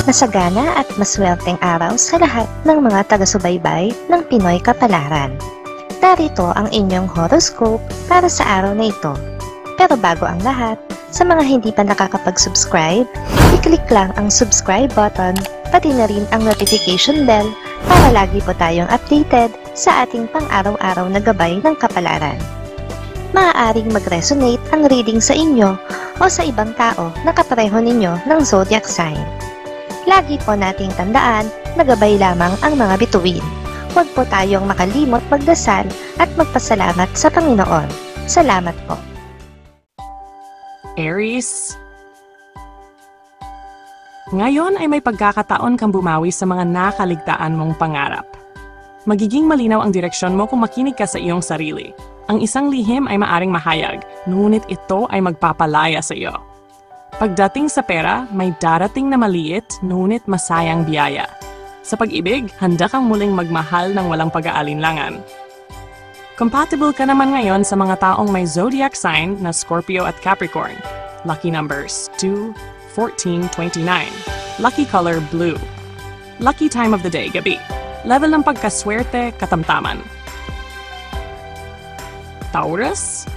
Masagana at maswerteng araw sa lahat ng mga taga-subaybay ng Pinoy Kapalaran. Narito ang inyong horoscope para sa araw na ito. Pero bago ang lahat, sa mga hindi pa nakakapag-subscribe, i-click lang ang subscribe button, pati na rin ang notification bell para lagi po tayong updated sa ating pang-araw-araw na gabay ng kapalaran. Maaaring mag-resonate ang reading sa inyo o sa ibang tao na kapareho ninyo ng zodiac sign. Lagi po nating tandaan na gabay lamang ang mga bituin. Huwag po tayong makalimot magdasal at magpasalamat sa Panginoon. Salamat po. Aries. Ngayon ay may pagkakataon kang bumawi sa mga nakaligtaan mong pangarap. Magiging malinaw ang direksyon mo kung makinig ka sa iyong sarili. Ang isang lihim ay maaring mahayag, ngunit ito ay magpapalaya sa iyo. Pagdating sa pera, may darating na maliit, ngunit masayang biyaya. Sa pag-ibig, handa kang muling magmahal ng walang pag-aalinlangan. Compatible ka naman ngayon sa mga taong may zodiac sign na Scorpio at Capricorn. Lucky numbers 2, 14, 29. Lucky color blue. Lucky time of the day, gabi. Level ng pagkaswerte, katamtaman. Taurus?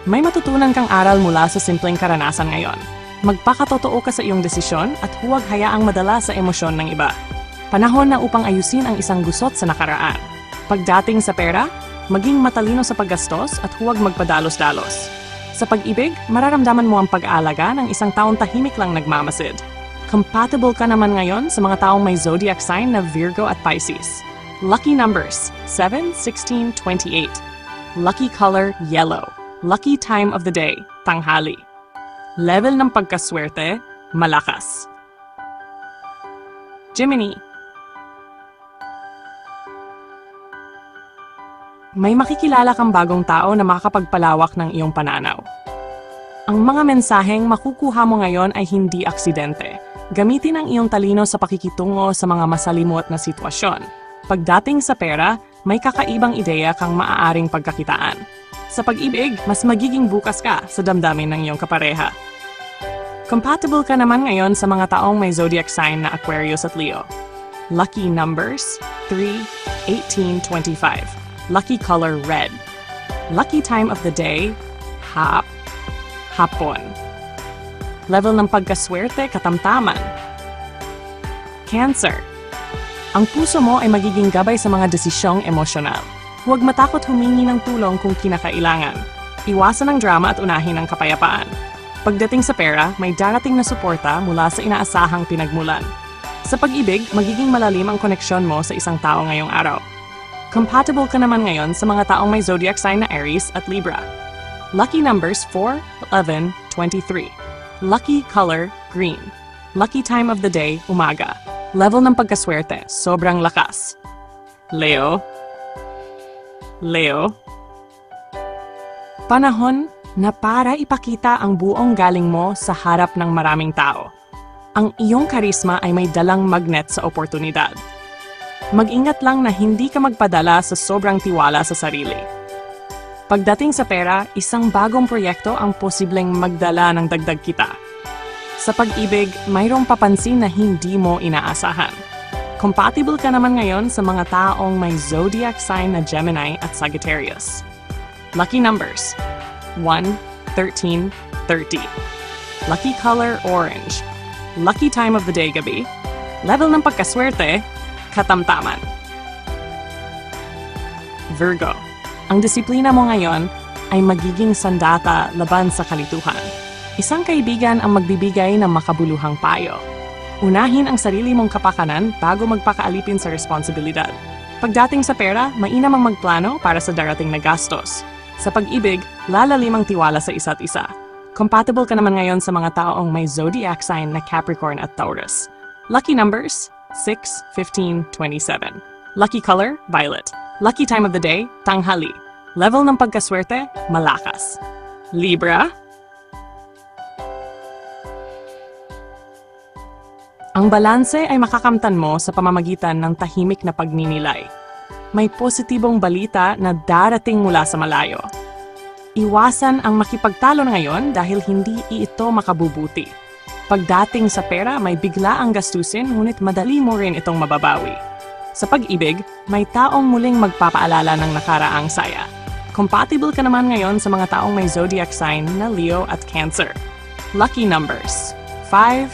May matutunan kang aral mula sa simpleng karanasan ngayon. Magpakatotoo ka sa iyong desisyon at huwag hayaang madala sa emosyon ng iba. Panahon na upang ayusin ang isang gusot sa nakaraan. Pagdating sa pera, maging matalino sa paggastos at huwag magpadalos-dalos. Sa pag-ibig, mararamdaman mo ang pag-aalaga ng isang taong tahimik lang nagmamasid. Compatible ka naman ngayon sa mga taong may zodiac sign na Virgo at Pisces. Lucky numbers 7, 16, 28. Lucky color yellow. Lucky time of the day, tanghali. Level ng pagkaswerte, malakas. Gemini. May makikilala kang bagong tao na makakapagpalawak ng iyong pananaw. Ang mga mensaheng makukuha mo ngayon ay hindi aksidente. Gamitin ang iyong talino sa pakikitungo sa mga masalimot na sitwasyon. Pagdating sa pera, may kakaibang ideya kang maaaring pagkakitaan. Sa pag-ibig, mas magiging bukas ka sa damdamin ng iyong kapareha. Compatible ka naman ngayon sa mga taong may zodiac sign na Aquarius at Leo. Lucky numbers 3, 18, 25. Lucky color red. Lucky time of the day, hapon. Level ng pagkaswerte, katamtaman. Cancer. Ang puso mo ay magiging gabay sa mga desisyong emosyonal. Huwag matakot humingi ng tulong kung kinakailangan. Iwasan ang drama at unahin ang kapayapaan. Pagdating sa pera, may darating na suporta mula sa inaasahang pinagmulan. Sa pag-ibig, magiging malalim ang koneksyon mo sa isang tao ngayong araw. Compatible ka naman ngayon sa mga taong may zodiac sign na Aries at Libra. Lucky numbers 4, 11, 23. Lucky color green. Lucky time of the day, umaga. Level ng pagkaswerte, sobrang lakas. Leo. Panahon na para ipakita ang buong galing mo sa harap ng maraming tao. Ang iyong karisma ay may dalang magnet sa oportunidad. Mag-ingat lang na hindi ka magpadala sa sobrang tiwala sa sarili. Pagdating sa pera, isang bagong proyekto ang posibleng magdala ng dagdag kita. Sa pag-ibig, mayroong papansin na hindi mo inaasahan. Compatible ka naman ngayon sa mga taong may zodiac sign na Gemini at Sagittarius. Lucky numbers 1, 13, 30. Lucky color orange. Lucky time of the day, gabi. Level ng pagkaswerte, katamtaman. Virgo. Ang disiplina mo ngayon ay magiging sandata laban sa kalituhan. Isang kaibigan ang magbibigay ng makabuluhang payo. Unahin ang sarili mong kapakanan bago magpakaalipin sa responsibilidad. Pagdating sa pera, mainam ang magplano para sa darating na gastos. Sa pag-ibig, lalalim ang tiwala sa isa't isa. Compatible ka naman ngayon sa mga taong may zodiac sign na Capricorn at Taurus. Lucky numbers 6, 15, 27. Lucky color violet. Lucky time of the day, tanghali. Level ng pagkaswerte, malakas. Libra. Ang balanse ay makakamtan mo sa pamamagitan ng tahimik na pagninilay. May positibong balita na darating mula sa malayo. Iwasan ang makipagtalo ngayon dahil hindi ito makabubuti. Pagdating sa pera, may bigla ang gastusin ngunit madali mo rin itong mababawi. Sa pag-ibig, may taong muling magpapaalala ng nakaraang saya. Compatible ka naman ngayon sa mga taong may zodiac sign na Leo at Cancer. Lucky numbers: 5,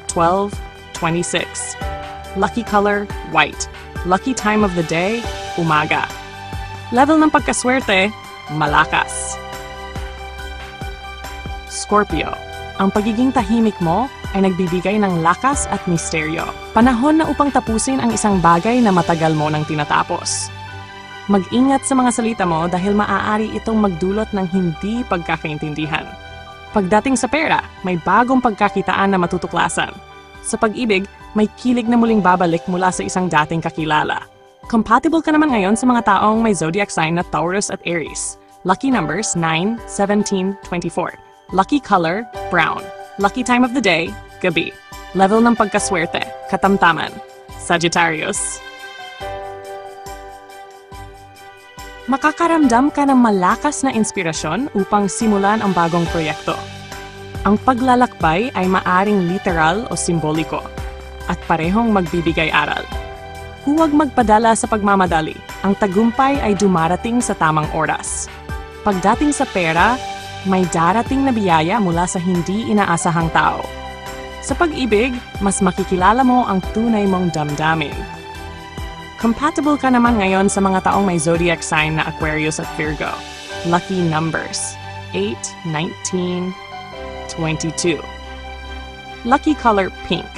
12, 26. Lucky color: white. Lucky time of the day: umaga. Level ng pagkaswerte: malakas. Scorpio, ang pagiging tahimik mo ay nagbibigay ng lakas at misteryo. Panahon na upang tapusin ang isang bagay na matagal mo nang tinatapos. Mag-ingat sa mga salita mo dahil maaari itong magdulot ng hindi pagkakaintindihan. Pagdating sa pera, may bagong pagkakitaan na matutuklasan. Sa pag-ibig, may kilig na muling babalik mula sa isang dating kakilala. Compatible ka naman ngayon sa mga taong may zodiac sign na Taurus at Aries. Lucky numbers: 9, 17, 24. Lucky color: brown. Lucky time of the day: gabi. Level ng pagkaswerte: katamtaman. Sagittarius. Makakaramdam ka ng malakas na inspirasyon upang simulan ang bagong proyekto. Ang paglalakbay ay maaring literal o simboliko at parehong magbibigay aral. Huwag magpadala sa pagmamadali. Ang tagumpay ay dumarating sa tamang oras. Pagdating sa pera, may darating na biyaya mula sa hindi inaasahang tao. Sa pag-ibig, mas makikilala mo ang tunay mong damdamin. Compatible ka naman ngayon sa mga taong may zodiac sign na Aquarius at Virgo. Lucky numbers: 8, 19, 22. Lucky color: pink.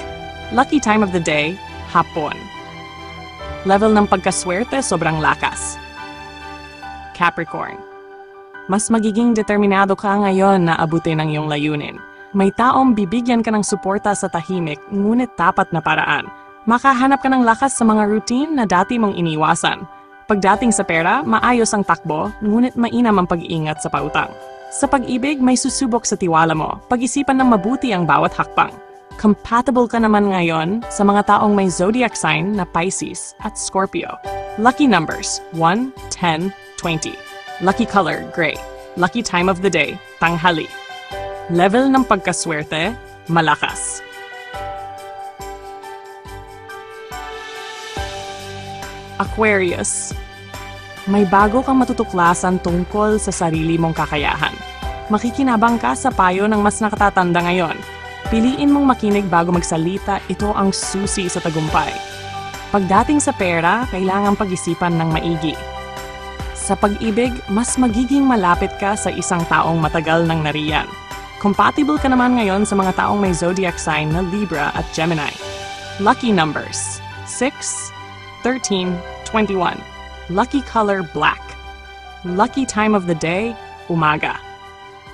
Lucky time of the day: hapon. Level ng pagkaswerte: sobrang lakas. Capricorn, mas magiging determinado ka ngayon na abutin ang iyong layunin. May taong bibigyan ka ng suporta sa tahimik, ngunit tapat na paraan. Makahanap ka ng lakas sa mga routine na dati mong iniwasan. Pagdating sa pera, maayos ang takbo, ngunit mainam ang pag-iingat sa pautang. Sa pag-ibig, may susubok sa tiwala mo. Pag-isipan ng mabuti ang bawat hakbang. Compatible ka naman ngayon sa mga taong may zodiac sign na Pisces at Scorpio. Lucky numbers: 1, 10, 20. Lucky color: gray. Lucky time of the day: tanghali. Level ng pagkaswerte: malakas. Aquarius, may bago kang matutuklasan tungkol sa sarili mong kakayahan. Makikinabang ka sa payo ng mas nakatatanda ngayon. Piliin mong makinig bago magsalita, ito ang susi sa tagumpay. Pagdating sa pera, kailangang pag-isipan ng maigi. Sa pag-ibig, mas magiging malapit ka sa isang taong matagal nang nariyan. Compatible ka naman ngayon sa mga taong may zodiac sign na Libra at Gemini. Lucky numbers: 6, 13, 21. Lucky color: black. Lucky time of the day: umaga.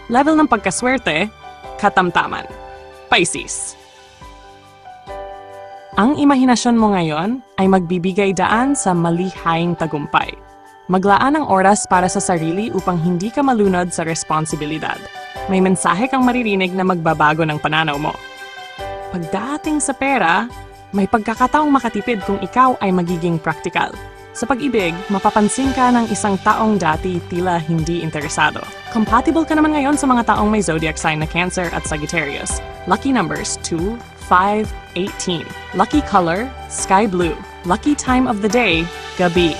Level ng pagkaswerte: katamtaman. Pisces. Ang imahinasyon mo ngayon ay magbibigay daan sa malihaying tagumpay. Maglaan ng oras para sa sarili upang hindi ka malunod sa responsibilidad. May mensahe kang maririnig na magbabago ng pananaw mo. Pagdating sa pera, may pagkakataong makatipid kung ikaw ay magiging praktikal. Sa pag-ibig, mapapansin ka ng isang taong dati tila hindi interesado. Compatible ka naman ngayon sa mga taong may zodiac sign na Cancer at Sagittarius. Lucky numbers: 2, 5, 18. Lucky color: sky blue. Lucky time of the day: gabi.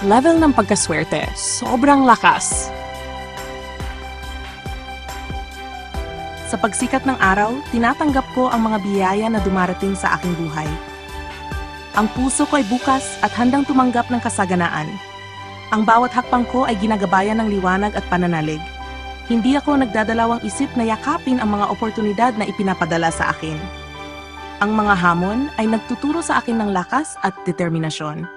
Level ng pagkaswerte: sobrang lakas. Sa pagsikat ng araw, tinatanggap ko ang mga biyaya na dumarating sa aking buhay. Ang puso ko ay bukas at handang tumanggap ng kasaganaan. Ang bawat hakbang ko ay ginagabayan ng liwanag at pananalig. Hindi ako nagdadalawang isip na yakapin ang mga oportunidad na ipinapadala sa akin. Ang mga hamon ay nagtuturo sa akin ng lakas at determinasyon.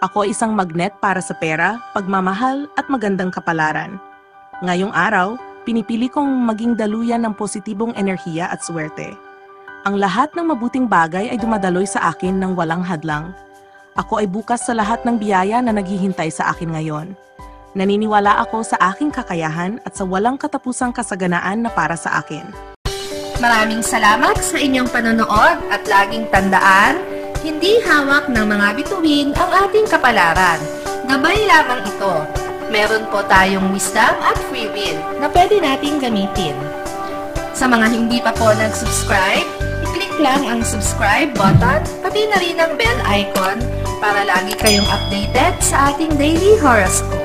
Ako ay isang magnet para sa pera, pagmamahal at magandang kapalaran. Ngayong araw, pinipili kong maging daluyan ng positibong enerhiya at swerte. Ang lahat ng mabuting bagay ay dumadaloy sa akin ng walang hadlang. Ako ay bukas sa lahat ng biyaya na naghihintay sa akin ngayon. Naniniwala ako sa aking kakayahan at sa walang katapusang kasaganaan na para sa akin. Maraming salamat sa inyong panonood at laging tandaan, hindi hawak ng mga bituin ang ating kapalaran. Gabay lamang ito. Meron po tayong wisdom at free will na pwede nating gamitin. Sa mga hindi pa po nag-subscribe, i-click lang ang subscribe button, pati na rin ang bell icon para lagi kayong updated sa ating daily horoscope.